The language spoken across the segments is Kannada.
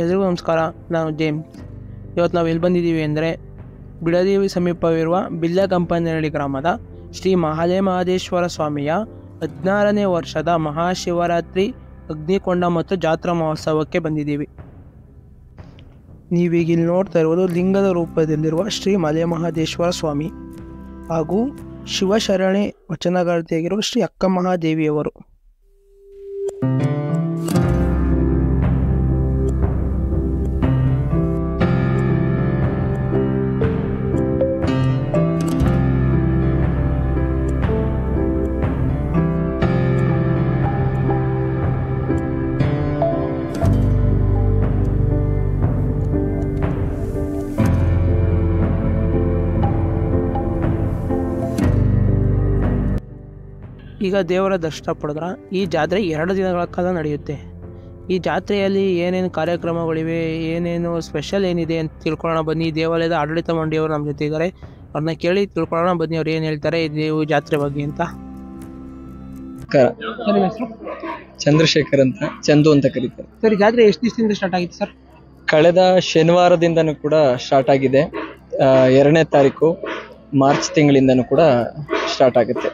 ಎಲ್ರಿಗೂ ನಮಸ್ಕಾರ. ನಾನು ಜೇಮ್ಸ್. ಇವತ್ತು ನಾವು ಎಲ್ಲಿ ಬಂದಿದ್ದೀವಿ ಅಂದರೆ ಬಿಡದಿ ಸಮೀಪವಿರುವ ಬಿಲ್ಲಕಂಪನಹಳ್ಳಿ ಗ್ರಾಮದ ಶ್ರೀ ಮಹಾದೇಶ್ವರ ಸ್ವಾಮಿಯ 16ನೇ ವರ್ಷದ ಮಹಾಶಿವರಾತ್ರಿ ಅಗ್ನಿಕೊಂಡ ಮತ್ತು ಜಾತ್ರಾ ಮಹೋತ್ಸವಕ್ಕೆ ಬಂದಿದ್ದೀವಿ. ನೀವೀಗ ಇಲ್ಲಿ ನೋಡ್ತಾ ಇರುವುದು ಲಿಂಗದ ರೂಪದಲ್ಲಿರುವ ಶ್ರೀ ಮಹಾದೇಶ್ವರ ಸ್ವಾಮಿ ಹಾಗೂ ಶಿವಶರಣೆ ವಚನಗಾರ್ತಿಯಾಗಿರುವ ಶ್ರೀ ಅಕ್ಕ ಮಹಾದೇವಿಯವರು. ಈಗ ದೇವರ ದರ್ಶನ ಪಡೆದ್ರೆ ಈ ಜಾತ್ರೆ 2 ದಿನಗಳ ಕಾಲ ನಡೆಯುತ್ತೆ. ಈ ಜಾತ್ರೆಯಲ್ಲಿ ಏನೇನು ಕಾರ್ಯಕ್ರಮಗಳಿವೆ, ಏನೇನು ಸ್ಪೆಷಲ್ ಏನಿದೆ ಅಂತ ತಿಳ್ಕೊಳ್ಳೋಣ ಬನ್ನಿ. ದೇವಾಲಯದ ಆಡಳಿತ ಮಂಡಳಿಯವರು ನಮ್ಮ ಜೊತೆ ಇದ್ದಾರೆ, ಅವ್ರನ್ನ ಕೇಳಿ ತಿಳ್ಕೊಳ್ಳೋಣ ಬನ್ನಿ. ಅವ್ರು ಏನು ಹೇಳ್ತಾರೆ ಈ ಜಾತ್ರೆ ಬಗ್ಗೆ ಅಂತ. ಚಂದ್ರಶೇಖರ್ ಅಂತ, ಚಂದು ಅಂತ ಕರೀತಾರೆ ಸರ್. ಈ ಜಾತ್ರೆ ಎಷ್ಟು ದಿವಸದಿಂದ ಸ್ಟಾರ್ಟ್ ಆಗಿತ್ತು ಸರ್? ಕಳೆದ ಶನಿವಾರದಿಂದನೂ ಕೂಡ ಸ್ಟಾರ್ಟ್ ಆಗಿದೆ. 2ನೇ ತಾರೀಕು ಮಾರ್ಚ್ ತಿಂಗಳಿಂದನೂ ಕೂಡ ಸ್ಟಾರ್ಟ್ ಆಗುತ್ತೆ.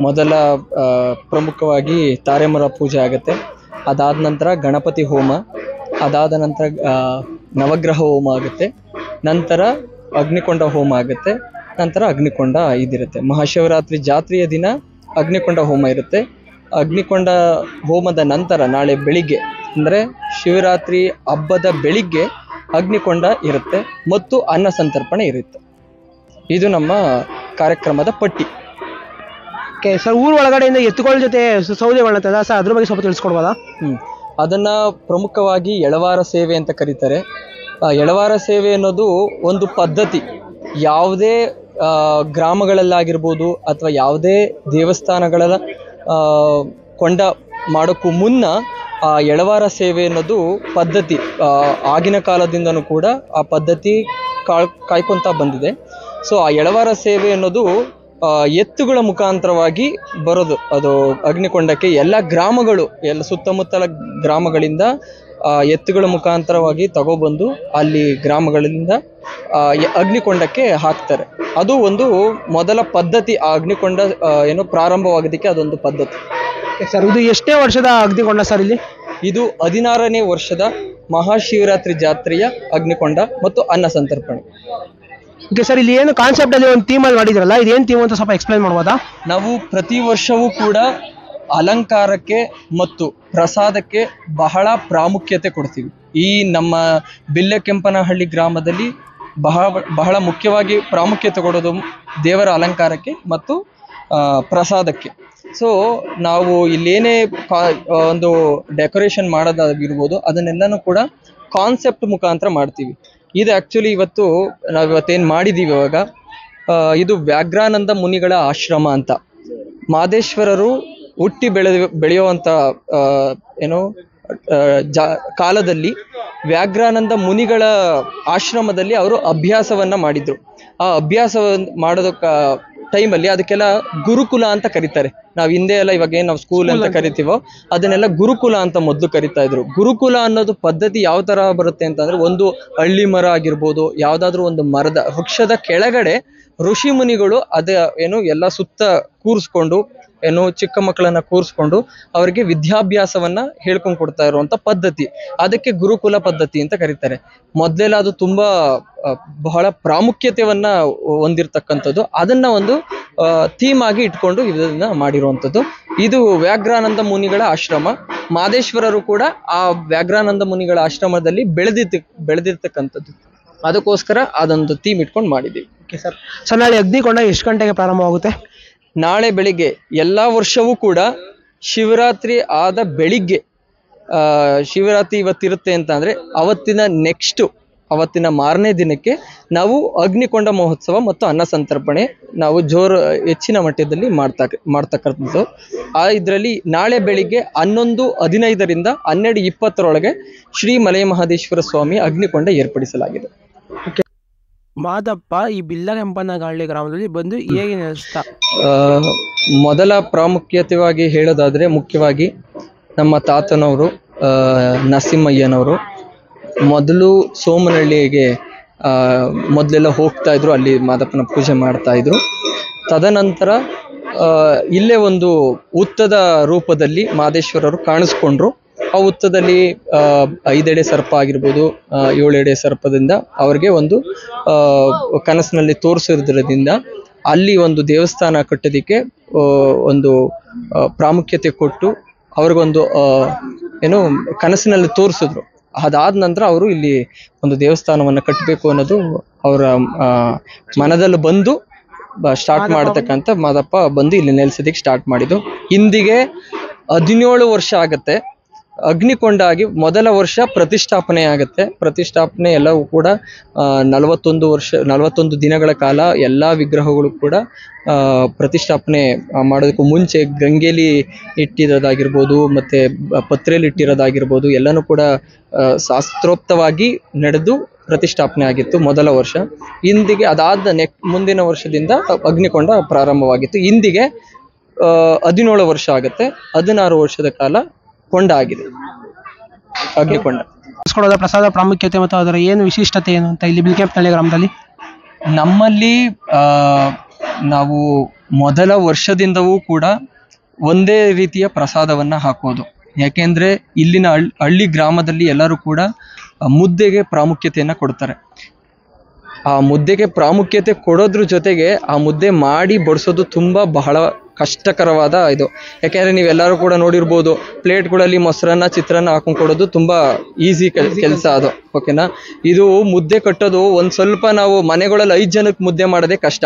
ಮೊದಲ ಪ್ರಮುಖವಾಗಿ ತಾರೆಮರ ಪೂಜೆ ಆಗುತ್ತೆ. ಅದಾದ ನಂತರ ಗಣಪತಿ ಹೋಮ, ಅದಾದ ನಂತರ ನವಗ್ರಹ ಹೋಮ ಆಗುತ್ತೆ. ನಂತರ ಅಗ್ನಿಕೊಂಡ ಹೋಮ ಆಗುತ್ತೆ. ನಂತರ ಅಗ್ನಿಕೊಂಡ ಇದಿರುತ್ತೆ. ಮಹಾಶಿವರಾತ್ರಿ ಜಾತ್ರೆಯ ದಿನ ಅಗ್ನಿಕೊಂಡ ಹೋಮ ಇರುತ್ತೆ. ಅಗ್ನಿಕೊಂಡ ಹೋಮದ ನಂತರ ನಾಳೆ ಬೆಳಿಗ್ಗೆ ಅಂದರೆ ಶಿವರಾತ್ರಿ ಹಬ್ಬದ ಬೆಳಿಗ್ಗೆ ಅಗ್ನಿಕೊಂಡ ಇರುತ್ತೆ ಮತ್ತು ಅನ್ನ ಸಂತರ್ಪಣೆ ಇರುತ್ತೆ. ಇದು ನಮ್ಮ ಕಾರ್ಯಕ್ರಮದ ಪಟ್ಟಿ. ಓಕೆ ಸರ್, ಊರ ಒಳಗಡೆಯಿಂದ ಎತ್ತುಗಳ ಜೊತೆ ಸೌದೆಗಳನ್ನ ಸರ್, ಅದ್ರ ಬಗ್ಗೆ ಸ್ವಲ್ಪ ತಿಳಿಸ್ಕೊಡ್ಬೋದಾ? ಅದನ್ನ ಪ್ರಮುಖವಾಗಿ ಎಳವಾರ ಸೇವೆ ಅಂತ ಕರೀತಾರೆ. ಎಳವಾರ ಸೇವೆ ಅನ್ನೋದು ಒಂದು ಪದ್ಧತಿ. ಯಾವುದೇ ಗ್ರಾಮಗಳಲ್ಲಾಗಿರ್ಬೋದು ಅಥವಾ ಯಾವುದೇ ದೇವಸ್ಥಾನಗಳ ಕೊಂಡ ಮಾಡೋಕ್ಕೂ ಮುನ್ನ ಎಳವಾರ ಸೇವೆ ಅನ್ನೋದು ಪದ್ಧತಿ ಆಗಿನ ಕಾಲದಿಂದನೂ ಕೂಡ ಆ ಪದ್ಧತಿ ಕಾಯ್ಕೊಂತ ಬಂದಿದೆ. ಸೊ ಆ ಎಳವಾರ ಸೇವೆ ಅನ್ನೋದು ಎತ್ತುಗಳ ಮುಖಾಂತರವಾಗಿ ಬರೋದು. ಅದು ಅಗ್ನಿಕೊಂಡಕ್ಕೆ ಎಲ್ಲ ಗ್ರಾಮಗಳು, ಎಲ್ಲ ಸುತ್ತಮುತ್ತಲ ಗ್ರಾಮಗಳಿಂದ ಎತ್ತುಗಳ ಮುಖಾಂತರವಾಗಿ ತಗೊಬಂದು ಅಲ್ಲಿ ಗ್ರಾಮಗಳಿಂದ ಅಗ್ನಿಕೊಂಡಕ್ಕೆ ಹಾಕ್ತಾರೆ. ಅದು ಒಂದು ಮೊದಲ ಪದ್ಧತಿ. ಆ ಅಗ್ನಿಕೊಂಡ ಏನೋ ಪ್ರಾರಂಭವಾಗೋದಕ್ಕೆ ಅದೊಂದು ಪದ್ಧತಿ. ಸರ್, ಇದು ಎಷ್ಟೇ ವರ್ಷದ ಅಗ್ನಿಕೊಂಡ ಸರ್? ಇಲ್ಲಿ ಇದು 16ನೇ ವರ್ಷದ ಮಹಾಶಿವರಾತ್ರಿ ಜಾತ್ರೆಯ ಅಗ್ನಿಕೊಂಡ ಮತ್ತು ಅನ್ನ ಸಂತರ್ಪಣೆ. ಓಕೆ ಸರ್, ಇಲ್ಲಿ ಏನು ಕಾನ್ಸೆಪ್ಟ್ ಅಲ್ಲಿ ಒಂದು ಥೀಮ್ ಅಲ್ಲಿ ಮಾಡಿದ್ರಲ್ಲ, ಇದೇನು ಥೀಮ್ ಅಂತ ಸ್ವಲ್ಪ ಎಕ್ಸ್ಪ್ಲೈನ್ ಮಾಡ್ಬೋದಾ? ನಾವು ಪ್ರತಿ ವರ್ಷವೂ ಕೂಡ ಅಲಂಕಾರಕ್ಕೆ ಮತ್ತು ಪ್ರಸಾದಕ್ಕೆ ಬಹಳ ಪ್ರಾಮುಖ್ಯತೆ ಕೊಡ್ತೀವಿ. ಈ ನಮ್ಮ ಬಿಲ್ಲಕೆಂಪನಹಳ್ಳಿ ಗ್ರಾಮದಲ್ಲಿ ಬಹಳ ಮುಖ್ಯವಾಗಿ ಪ್ರಾಮುಖ್ಯತೆ ಕೊಡೋದು ದೇವರ ಅಲಂಕಾರಕ್ಕೆ ಮತ್ತು ಪ್ರಸಾದಕ್ಕೆ. ಸೊ ನಾವು ಇಲ್ಲೇನೇ ಒಂದು ಡೆಕೋರೇಷನ್ ಮಾಡೋದಾಗಿರ್ಬೋದು, ಅದನ್ನೆಲ್ಲನೂ ಕೂಡ ಕಾನ್ಸೆಪ್ಟ್ ಮುಖಾಂತರ ಮಾಡ್ತೀವಿ. ಇದು ಆ್ಯಕ್ಚುಲಿ ನಾವಿವತ್ತೇನು ಮಾಡಿದ್ದೀವಿ ಇವಾಗ, ಇದು ವ್ಯಾಘ್ರಾನಂದ ಮುನಿಗಳ ಆಶ್ರಮ ಅಂತ. ಮಾದೇಶ್ವರರು ಹುಟ್ಟಿ ಬೆಳೆಯುವಂಥ ಕಾಲದಲ್ಲಿ ವ್ಯಾಘ್ರಾನಂದ ಮುನಿಗಳ ಆಶ್ರಮದಲ್ಲಿ ಅವರು ಅಭ್ಯಾಸವನ್ನ ಮಾಡಿದ್ರು. ಆ ಅಭ್ಯಾಸವನ್ನು ಮಾಡೋದಕ್ಕ ಟೈಮಲ್ಲಿ ಅದಕ್ಕೆಲ್ಲ ಗುರುಕುಲ ಅಂತ ಕರೀತಾರೆ. ನಾವು ಹಿಂದೆ ಎಲ್ಲ ಇವಾಗ ಏನು ನಾವು ಸ್ಕೂಲ್ ಅಂತ ಕರಿತೀವೋ ಅದನ್ನೆಲ್ಲ ಗುರುಕುಲ ಅಂತ ಮೊದಲು ಕರಿತಾ ಇದ್ರು. ಗುರುಕುಲ ಅನ್ನೋದು ಪದ್ಧತಿ ಯಾವ ತರ ಬರುತ್ತೆ ಅಂತಂದ್ರೆ, ಒಂದು ಹಳ್ಳಿ ಮರ ಆಗಿರ್ಬೋದು, ಯಾವ್ದಾದ್ರು ಒಂದು ಮರದ ವೃಕ್ಷದ ಕೆಳಗಡೆ ಋಷಿ ಮುನಿಗಳು ಎಲ್ಲ ಸುತ್ತ ಕೂರಿಸ್ಕೊಂಡು ಚಿಕ್ಕ ಮಕ್ಕಳನ್ನ ಕೂರಿಸ್ಕೊಂಡು ಅವರಿಗೆ ವಿದ್ಯಾಭ್ಯಾಸವನ್ನ ಹೇಳ್ಕೊಂಡು ಕೊಡ್ತಾ ಇರುವಂತ ಪದ್ಧತಿ. ಅದಕ್ಕೆ ಗುರುಕುಲ ಪದ್ಧತಿ ಅಂತ ಕರೀತಾರೆ. ಮೊದಲೆಲ್ಲ ಅದು ತುಂಬಾ ಬಹಳ ಪ್ರಾಮುಖ್ಯತೆಯನ್ನ ಹೊಂದಿರತಕ್ಕಂಥದ್ದು. ಅದನ್ನ ಒಂದು ಥೀಮ್ ಆಗಿ ಇಟ್ಕೊಂಡು ಇದನ್ನ ಮಾಡಿರುವಂಥದ್ದು. ಇದು ವ್ಯಾಘ್ರಾನಂದ ಮುನಿಗಳ ಆಶ್ರಮ. ಮಾದೇಶ್ವರರು ಕೂಡ ಆ ವ್ಯಾಘ್ರಾನಂದ ಮುನಿಗಳ ಆಶ್ರಮದಲ್ಲಿ ಬೆಳೆದಿರ್ತಕ್ಕಂಥದ್ದು. ಅದಕ್ಕೋಸ್ಕರ ಅದೊಂದು ಥೀಮ್ ಇಟ್ಕೊಂಡು ಮಾಡಿದ್ದೀವಿ. Okay sir. ನಾಳೆ ಅಗ್ನಿಕೊಂಡ ಎಷ್ಟು ಗಂಟೆಗೆ ಪ್ರಾರಂಭವಾಗುತ್ತೆ? ನಾಳೆ ಬೆಳಿಗ್ಗೆ, ಎಲ್ಲ ವರ್ಷವೂ ಕೂಡ ಶಿವರಾತ್ರಿ ಆದ ಬೆಳಿಗ್ಗೆ, ಶಿವರಾತ್ರಿ ಇವತ್ತಿರುತ್ತೆ ಅಂತ ಅಂದ್ರೆ ಅವತ್ತಿನ ಮಾರನೇ ದಿನಕ್ಕೆ ನಾವು ಅಗ್ನಿಕೊಂಡ ಮಹೋತ್ಸವ ಮತ್ತು ಅನ್ನ ಸಂತರ್ಪಣೆ ನಾವು ಹೆಚ್ಚಿನ ಮಟ್ಟದಲ್ಲಿ ಮಾಡ್ತಕ್ಕಂಥದ್ದು. ಇದರಲ್ಲಿ ನಾಳೆ ಬೆಳಿಗ್ಗೆ 11:15ರಿಂದ 12:20 ಶ್ರೀ ಮಹಾದೇಶ್ವರ ಸ್ವಾಮಿ ಅಗ್ನಿಕೊಂಡ ಏರ್ಪಡಿಸಲಾಗಿದೆ. ಮಾದಪ್ಪ ಈ ಬಿಲ್ಲಕೆಂಪನಹಳ್ಳಿ ಗ್ರಾಮದಲ್ಲಿ ಬಂದು ಹೇಗೆ ನೆಲೆಸ್ತಾ? ಮೊದಲ ಪ್ರಾಮುಖ್ಯತೆಯಾಗಿ ಹೇಳೋದಾದ್ರೆ, ಮುಖ್ಯವಾಗಿ ನಮ್ಮ ತಾತನವರು ನರಸಿಂಹಯ್ಯನವರು ಮೊದಲು ಸೋಮನಹಳ್ಳಿಗೆ ಮೊದಲೆಲ್ಲ ಹೋಗ್ತಾ ಇದ್ರು, ಅಲ್ಲಿ ಮಾದಪ್ಪನ ಪೂಜೆ ಮಾಡ್ತಾ ಇದ್ರು. ತದನಂತರ ಇಲ್ಲೇ ಒಂದು ಹುತ್ತದ ರೂಪದಲ್ಲಿ ಮಾದೇಶ್ವರರು ಕಾಣಿಸ್ಕೊಂಡ್ರು. ಆ ಹುತ್ತದಲ್ಲಿ 5 ಎಡೆ ಸರ್ಪ ಆಗಿರ್ಬೋದು, 7 ಎಡೆ ಸರ್ಪದಿಂದ ಅವ್ರಿಗೆ ಒಂದು ಕನಸಿನಲ್ಲಿ ತೋರಿಸಿರೋದ್ರಿಂದ ಅಲ್ಲಿ ಒಂದು ದೇವಸ್ಥಾನ ಕಟ್ಟೋದಿಕ್ಕೆ ಒಂದು ಪ್ರಾಮುಖ್ಯತೆ ಕೊಟ್ಟು ಅವ್ರಿಗೊಂದು ಏನು ಕನಸಿನಲ್ಲಿ ತೋರಿಸಿದ್ರು. ಅದಾದ ನಂತರ ಅವರು ಇಲ್ಲಿ ಒಂದು ದೇವಸ್ಥಾನವನ್ನು ಕಟ್ಟಬೇಕು ಅನ್ನೋದು ಅವರ ಮನದಲ್ಲಿ ಬಂದು ಸ್ಟಾರ್ಟ್ ಮಾಡತಕ್ಕಂಥ ಮಾದಪ್ಪ ಬಂದು ಇಲ್ಲಿ ನೆಲೆಸೋದಕ್ಕೆ ಸ್ಟಾರ್ಟ್ ಮಾಡಿದ್ದು. ಇಂದಿಗೆ 17 ವರ್ಷ ಆಗತ್ತೆ. ಅಗ್ನಿಕೊಂಡಾಗಿ ಮೊದಲ ವರ್ಷ ಪ್ರತಿಷ್ಠಾಪನೆ ಆಗುತ್ತೆ. ಪ್ರತಿಷ್ಠಾಪನೆ ಎಲ್ಲವೂ ಕೂಡ 41 ದಿನಗಳ ಕಾಲ ಎಲ್ಲ ವಿಗ್ರಹಗಳು ಕೂಡ ಪ್ರತಿಷ್ಠಾಪನೆ ಮಾಡೋದಕ್ಕೂ ಮುಂಚೆ ಗಂಗೆಲಿ ಇಟ್ಟಿರೋದಾಗಿರ್ಬೋದು, ಮತ್ತೆ ಪತ್ರೆಯಲ್ಲಿ ಇಟ್ಟಿರೋದಾಗಿರ್ಬೋದು, ಎಲ್ಲನೂ ಕೂಡ ಶಾಸ್ತ್ರೋಕ್ತವಾಗಿ ನಡೆದು ಪ್ರತಿಷ್ಠಾಪನೆ ಆಗಿತ್ತು ಮೊದಲ ವರ್ಷ. ಇಂದಿಗೆ ಅದಾದ ಮುಂದಿನ ವರ್ಷದಿಂದ ಅಗ್ನಿಕೊಂಡ ಪ್ರಾರಂಭವಾಗಿತ್ತು. ಇಂದಿಗೆ 17 ವರ್ಷ ಆಗುತ್ತೆ. 16 ವರ್ಷದ ಕಾಲ ಕೊಂಡ ಆಗಿದೆ ಅಗ್ನಿಕೊಂಡ. ಪ್ರಸಾದ ಪ್ರಾಮುಖ್ಯತೆ ಮತ್ತು ಅದರ ಏನು ವಿಶಿಷ್ಟತೆ ಏನು ಅಂತ ಇಲ್ಲಿ ಬಿಲ್ಕೆಂಪನಹಳ್ಳಿ ಗ್ರಾಮದಲ್ಲಿ ನಮ್ಮಲ್ಲಿ ನಾವು ಮೊದಲ ವರ್ಷದಿಂದವೂ ಕೂಡ ಒಂದೇ ರೀತಿಯ ಪ್ರಸಾದವನ್ನ ಹಾಕೋದು. ಯಾಕೆಂದ್ರೆ ಇಲ್ಲಿನ ಹಳ್ಳಿ ಗ್ರಾಮದಲ್ಲಿ ಎಲ್ಲರೂ ಕೂಡ ಮುದ್ದೆಗೆ ಪ್ರಾಮುಖ್ಯತೆಯನ್ನ ಕೊಡ್ತಾರೆ. ಆ ಮುದ್ದೆಗೆ ಪ್ರಾಮುಖ್ಯತೆ ಕೊಡೋದ್ರ ಜೊತೆಗೆ ಆ ಮುದ್ದೆ ಮಾಡಿ ಬಡಿಸೋದು ಬಹಳ ಕಷ್ಟಕರವಾದ ಇದು. ಯಾಕೆಂದ್ರೆ ನೀವೆಲ್ಲರೂ ಕೂಡ ನೋಡಿರ್ಬೋದು, ಪ್ಲೇಟ್ಗಳಲ್ಲಿ ಮೊಸರನ್ನ ಚಿತ್ರಾನ್ನ ಹಾಕೊಂಡು ಕೊಡೋದು ತುಂಬಾ ಈಸಿ ಕೆಲಸ ಅದು. ಓಕೆನಾ? ಇದು ಮುದ್ದೆ ಕಟ್ಟೋದು ಒಂದ್ ಸ್ವಲ್ಪ ನಾವು ಮನೆಗಳಲ್ಲಿ 5 ಜನಕ್ಕೆ ಮುದ್ದೆ ಮಾಡೋದೇ ಕಷ್ಟ.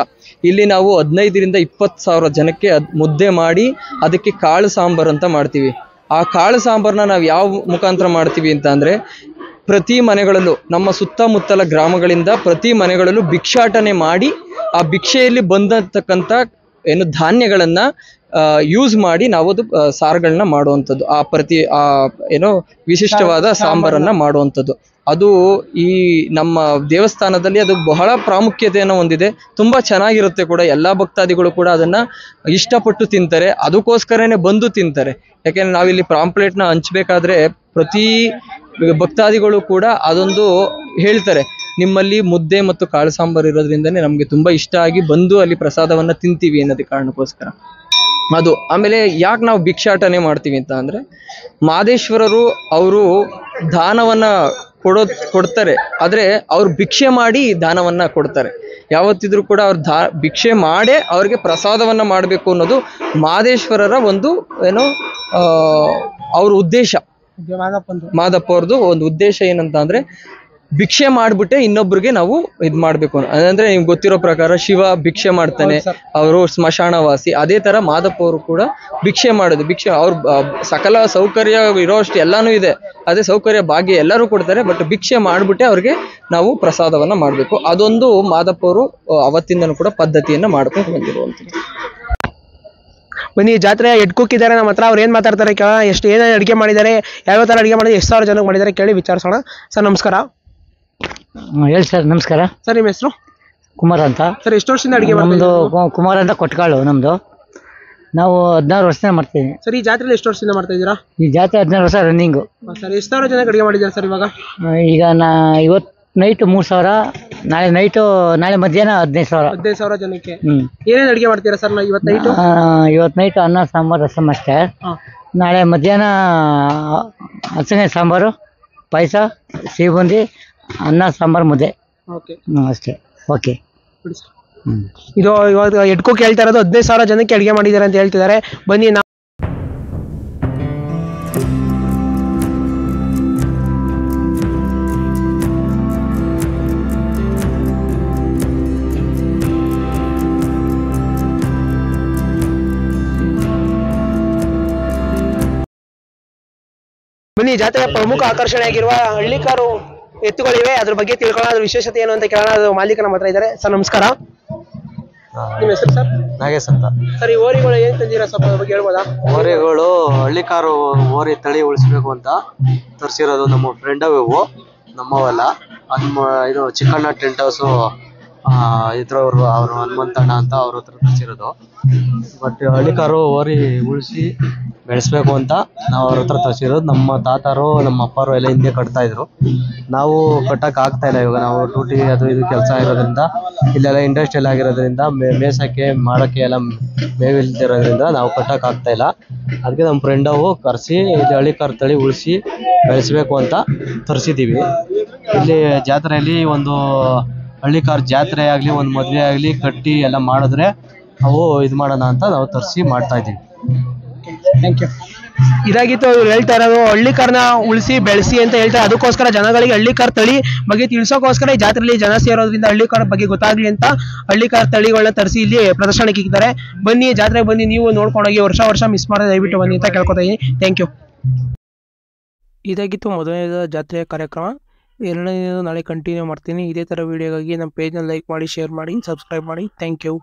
ಇಲ್ಲಿ ನಾವು 15ರಿಂದ 20,000 ಜನಕ್ಕೆ ಮುದ್ದೆ ಮಾಡಿ ಅದಕ್ಕೆ ಕಾಳು ಸಾಂಬಾರ್ ಅಂತ ಮಾಡ್ತೀವಿ. ಆ ಕಾಳು ಸಾಂಬಾರ್ನ ನಾವು ಯಾವ ಮುಖಾಂತರ ಮಾಡ್ತೀವಿ ಅಂತ ಅಂದ್ರೆ, ಪ್ರತಿ ಮನೆಗಳಲ್ಲೂ ನಮ್ಮ ಸುತ್ತಮುತ್ತಲ ಗ್ರಾಮಗಳಿಂದ ಪ್ರತಿ ಮನೆಗಳಲ್ಲೂ ಭಿಕ್ಷಾಟನೆ ಮಾಡಿ ಆ ಭಿಕ್ಷೆಯಲ್ಲಿ ಬಂದತಕ್ಕಂಥ ಏನು ಧಾನ್ಯಗಳನ್ನ ಯೂಸ್ ಮಾಡಿ ನಾವು ಅದು ಸಾರುಗಳನ್ನ ಮಾಡುವಂಥದ್ದು, ಏನೋ ವಿಶಿಷ್ಟವಾದ ಸಾಂಬಾರನ್ನ ಮಾಡುವಂಥದ್ದು. ಅದು ಈ ನಮ್ಮ ದೇವಸ್ಥಾನದಲ್ಲಿ ಅದು ಬಹಳ ಪ್ರಾಮುಖ್ಯತೆಯನ್ನು ಹೊಂದಿದೆ. ತುಂಬಾ ಚೆನ್ನಾಗಿರುತ್ತೆ ಕೂಡ. ಎಲ್ಲಾ ಭಕ್ತಾದಿಗಳು ಕೂಡ ಅದನ್ನ ಇಷ್ಟಪಟ್ಟು ತಿಂತಾರೆ. ಅದಕ್ಕೋಸ್ಕರನೇ ಬಂದು ತಿಂತಾರೆ. ಯಾಕೆಂದ್ರೆ ನಾವಿಲ್ಲಿ ಪಾಂಪ್ಲೆಟ್ನ ಹಂಚ್ಬೇಕಾದ್ರೆ ಪ್ರತಿ ಭಕ್ತಾದಿಗಳು ಕೂಡ ಅದೊಂದು ಹೇಳ್ತಾರೆ, ನಿಮ್ಮಲ್ಲಿ ಮುದ್ದೆ ಮತ್ತು ಕಾಳು ಸಾಂಬಾರು ಇರೋದ್ರಿಂದನೇ ನಮ್ಗೆ ತುಂಬಾ ಇಷ್ಟ ಆಗಿ ಬಂದು ಅಲ್ಲಿ ಪ್ರಸಾದವನ್ನ ತಿಂತೀವಿ ಅನ್ನೋದಕ್ಕೆ ಕಾರಣಕ್ಕೋಸ್ಕರ ಅದು. ಆಮೇಲೆ ಯಾಕೆ ನಾವು ಭಿಕ್ಷಾಟನೆ ಮಾಡ್ತೀವಿ ಅಂತ ಅಂದ್ರೆ, ಮಾದೇಶ್ವರರು ಅವರು ದಾನವನ್ನ ಕೊಡ್ತಾರೆ, ಆದ್ರೆ ಅವ್ರು ಭಿಕ್ಷೆ ಮಾಡಿ ದಾನವನ್ನ ಕೊಡ್ತಾರೆ. ಯಾವತ್ತಿದ್ರು ಕೂಡ ಅವ್ರು ಭಿಕ್ಷೆ ಮಾಡೇ ಅವ್ರಿಗೆ ಪ್ರಸಾದವನ್ನ ಮಾಡಬೇಕು ಅನ್ನೋದು ಮಾದೇಶ್ವರರ ಒಂದು ಏನೋ ಅವ್ರ ಉದ್ದೇಶ. ಮಾದಪ್ಪ ಅವ್ರದ್ದು ಒಂದು ಉದ್ದೇಶ ಏನಂತ ಅಂದ್ರೆ, ಭಿಕ್ಷೆ ಮಾಡ್ಬಿಟ್ಟೆ ಇನ್ನೊಬ್ರಿಗೆ ನಾವು ಇದ್ ಮಾಡ್ಬೇಕು ಅಂದ್ರೆ, ನಿಮ್ಗೆ ಗೊತ್ತಿರೋ ಪ್ರಕಾರ ಶಿವ ಭಿಕ್ಷೆ ಮಾಡ್ತಾನೆ, ಅವರು ಸ್ಮಶಾನವಾಸಿ. ಅದೇ ತರ ಮಾದಪ್ಪ ಅವರು ಕೂಡ ಭಿಕ್ಷೆ ಮಾಡೋದು. ಅವ್ರ ಸಕಲ ಸೌಕರ್ಯ ಇರೋಷ್ಟು ಎಲ್ಲಾನು ಇದೆ, ಅದೇ ಸೌಕರ್ಯ ಭಾಗ್ಯ ಎಲ್ಲರೂ ಕೊಡ್ತಾರೆ. ಬಟ್ ಭಿಕ್ಷೆ ಮಾಡ್ಬಿಟ್ಟೆ ಅವ್ರಿಗೆ ನಾವು ಪ್ರಸಾದವನ್ನ ಮಾಡ್ಬೇಕು. ಅದೊಂದು ಮಾದಪ್ಪ ಅವರು ಅವತ್ತಿಂದನೂ ಕೂಡ ಪದ್ಧತಿಯನ್ನ ಮಾಡ್ಕೊಂಡು ಬಂದಿರುವಂಥದ್ದು. ಬನ್ನಿ, ಜಾತ್ರೆ ಹೆಡ್ ಕುಕ್ ಇದ್ದಾರೆ ನಮ್ಮ ಹತ್ರ. ಅವ್ರು ಏನ್ ಮಾತಾಡ್ತಾರೆ ಕೇಳೋಣ. ಏನೇನು ಅಡುಗೆ ಮಾಡಿದ್ದಾರೆ, ಯಾವ್ಯಾವ ತರ ಅಡುಗೆ ಮಾಡಿದ್ದಾರೆ, ಎಷ್ಟು ಸಾವಿರ ಜನಕ್ಕೆ ಮಾಡಿದ್ದಾರೆ ಕೇಳಿ ವಿಚಾರಿಸೋಣ. ಸರ್ ನಮಸ್ಕಾರ. ಹೇಳಿ ಸರ್. ನಮಸ್ಕಾರ ಸರ್. ನಿಮ್ಮ ಹೆಸರು? ಕುಮಾರ್ ಅಂತ ಸರ್. ಎಷ್ಟು ವರ್ಷದಿಂದ ಅಡುಗೆ ನಮ್ದು ಕುಮಾರ್ ಅಂತ ಕೊಟ್ಕಾಳು ನಮ್ದು. ನಾವು 16 ವರ್ಷದಿಂದ ಮಾಡ್ತೀವಿ ಸರ್. ಈ ಜಾತ್ರೆ ಎಷ್ಟು ವರ್ಷದಿಂದ ಮಾಡ್ತಾ ಇದ್ದೀರಾ? ಈ ಜಾತ್ರೆ 16 ವರ್ಷ ರನ್ನಿಂಗು ಸರ್. ಎಷ್ಟು ಸಾವಿರ ಜನಕ್ಕೆ ಅಡುಗೆ ಮಾಡಿದ್ದಾರೆ ಸರ್ ಇವಾಗ? ಈಗ ಇವತ್ತು ನೈಟ್ 3,000, ನಾಳೆ ಮಧ್ಯಾಹ್ನ 15,000 ಜನಕ್ಕೆ. ಏನೇನು ಅಡುಗೆ ಮಾಡ್ತೀರಾ ಸರ್ ಇವತ್ತು ನೈಟ್ ಅನ್ನ ಸಾಂಬಾರು ರಸಮ್ ಅಷ್ಟೇ. ನಾಳೆ ಮಧ್ಯಾಹ್ನ ಹಸಿನೆ ಸಾಂಬಾರು, ಪಾಯಸ, ಸಿಹಿ ಬೂಂದಿ, ಅನ್ನ ಸಾಂಬಾರು, ಮುದ್ದೆ ಅಷ್ಟೇ. ಓಕೆ. ಇದು ಇವಾಗ ಹೆಡ್ ಕುಕ್ ಹೇಳ್ತಾ ಇರೋದು 15,000 ಜನಕ್ಕೆ ಅಡುಗೆ ಮಾಡಿದ್ದಾರೆ ಅಂತ ಹೇಳ್ತಿದ್ದಾರೆ. ಬನ್ನಿ ಜಾತ್ರೆಯ ಪ್ರಮುಖ ಆಕರ್ಷಣೆ ಆಗಿರುವ ಹಳ್ಳಿಕಾರು ಎತ್ತುಗಳಿವೆ, ಅದ್ರ ಬಗ್ಗೆ ತಿಳ್ಕೊಳ್ಳೋಣ. ಅದ್ರ ವಿಶೇಷತೆ ಏನು ಅಂತ ಕೇಳೋಣ. ಅದು ಮಾಲೀಕ ನಮ್ಮ ಹತ್ರ ಇದ್ದಾರೆ. ಸರ್ ನಮಸ್ಕಾರ. ನಿಮ್ಮ ಹೆಸರು ಸರ್? ನಾಗೇಶ್ ಅಂತ. ಸರ್, ಈ ಓರಿಗಳು ಏನ್ ತಂದಿರಾ ಸ್ವಲ್ಪ ಅದ್ರ ಬಗ್ಗೆ ಹೇಳ್ಬೋದಾ? ಓರಿಗಳು ಹಳ್ಳಿಕಾರು ಓರಿ ತಳಿ ಉಳಿಸ್ಬೇಕು ಅಂತ ತರಿಸಿರೋದು. ನಮ್ಮ ಫ್ರೆಂಡ್ ಅವು ನಮ್ಮವಲ್ಲ. ಇದು ಚಿಕ್ಕಣ್ಣ ಟೆಂಟ್ ಹೌಸು ಇದ್ರವ್ರು ಅವರು ಹನುಮಂತಣ್ಣ ಅಂತ ಅವ್ರ ಹತ್ರ ತರಿಸಿರೋದು. ಬಟ್ ಹಳ್ಳಿ ಕಾರು ಓರಿ ಉಳಿಸಿ ಬೆಳೆಸ್ಬೇಕು ಅಂತ ನಾವು ಅವ್ರ ಹತ್ರ ತರಿಸಿರೋದು. ನಮ್ಮ ತಾತಾರು ನಮ್ಮ ಅಪ್ಪರು ಎಲ್ಲ ಹಿಂದೆ ಕಟ್ತಾ ಇದ್ರು. ನಾವು ಕಟ್ಟಕ್ ಆಗ್ತಾ ಇಲ್ಲ ಇವಾಗ. ನಾವು ಡ್ಯೂಟಿ ಅದು ಇದು ಕೆಲಸ ಇರೋದ್ರಿಂದ, ಇಲ್ಲೆಲ್ಲ ಇಂಡಸ್ಟ್ರಿಯಲ್ ಆಗಿರೋದ್ರಿಂದ, ಮೇಸಕ್ಕೆ ಮಾಡಕ್ಕೆ ಎಲ್ಲ ಮೇವಿಲ್ದಿರೋದ್ರಿಂದ ನಾವು ಕಟ್ಟಕ್ ಆಗ್ತಾ ಇಲ್ಲ. ಅದಕ್ಕೆ ನಮ್ಮ ಫ್ರೆಂಡ್ ಅವು ಕರೆಸಿ ಇಲ್ಲಿ ಹಳ್ಳಿ ಕಾರ್ ತಳಿ ಉಳಿಸಿ ಬೆಳೆಸ್ಬೇಕು ಅಂತ ತರಿಸಿದ್ದೀವಿ. ಇಲ್ಲಿ ಜಾತ್ರೆಯಲ್ಲಿ ಒಂದು ಹಳ್ಳಿ ಕಾರ್ ಜಾತ್ರೆ ಆಗಲಿ, ಒಂದು ಮದುವೆ ಆಗಲಿ ಕಟ್ಟಿ ಎಲ್ಲ ಮಾಡಿದ್ರೆ ಅವು ಇದು ಮಾಡೋಣ ಅಂತ ನಾವು ತರಿಸಿ ಮಾಡ್ತಾ ಇದ್ದೀವಿ. Thank you. ಇದಾಗಿತ್ತು ಇವ್ರು ಹೇಳ್ತಾ ಇರೋದು. ಹಳ್ಳಿ ಕಾರ್ನ ಉಳಿಸಿ ಬೆಳೆಸಿ ಅಂತ ಹೇಳ್ತಾರೆ. ಅದಕ್ಕೋಸ್ಕರ ಜನಗಳಿಗೆ ಹಳ್ಳಿ ಕಾರ್ ತಳಿ ಬಗ್ಗೆ ತಿಳಿಸೋಕೋಸ್ಕರ ಈ ಜಾತ್ರೆಯಲ್ಲಿ ಜನ ಸೇರೋದ್ರಿಂದ ಹಳ್ಳಿ ಕಾರ್ ಬಗ್ಗೆ ಗೊತ್ತಾಗ್ಲಿ ಅಂತ ಹಳ್ಳಿ ಕಾರ್ ತಳಿಗಳನ್ನ ತರಿಸಿ ಇಲ್ಲಿ ಪ್ರದರ್ಶನಕ್ಕೆ ಇಕ್ಕಿದ್ದಾರೆ. ಬನ್ನಿ, ಜಾತ್ರೆಗೆ ಬನ್ನಿ, ನೀವು ನೋಡ್ಕೊಂಡೋಗಿ. ವರ್ಷ ಮಿಸ್ ಮಾಡೋದು ದಯವಿಟ್ಟು ಬನ್ನಿ ಅಂತ ಕೇಳ್ಕೊತಾ ಇದ್ದೀನಿ. Thank you. ಇದಾಗಿತ್ತು ಮೊದಲನೇದ ಜಾತ್ರೆಯ ಕಾರ್ಯಕ್ರಮ. ಎರಡನೇದು ನಾಳೆ ಕಂಟಿನ್ಯೂ ಮಾಡ್ತೀನಿ. ಇದೇ ಥರ ವೀಡಿಯೋಗಾಗಿ ನಮ್ಮ ಪೇಜ್ನ ಲೈಕ್ ಮಾಡಿ, ಶೇರ್ ಮಾಡಿ, ಸಬ್ಸ್ಕ್ರೈಬ್ ಮಾಡಿ. Thank you.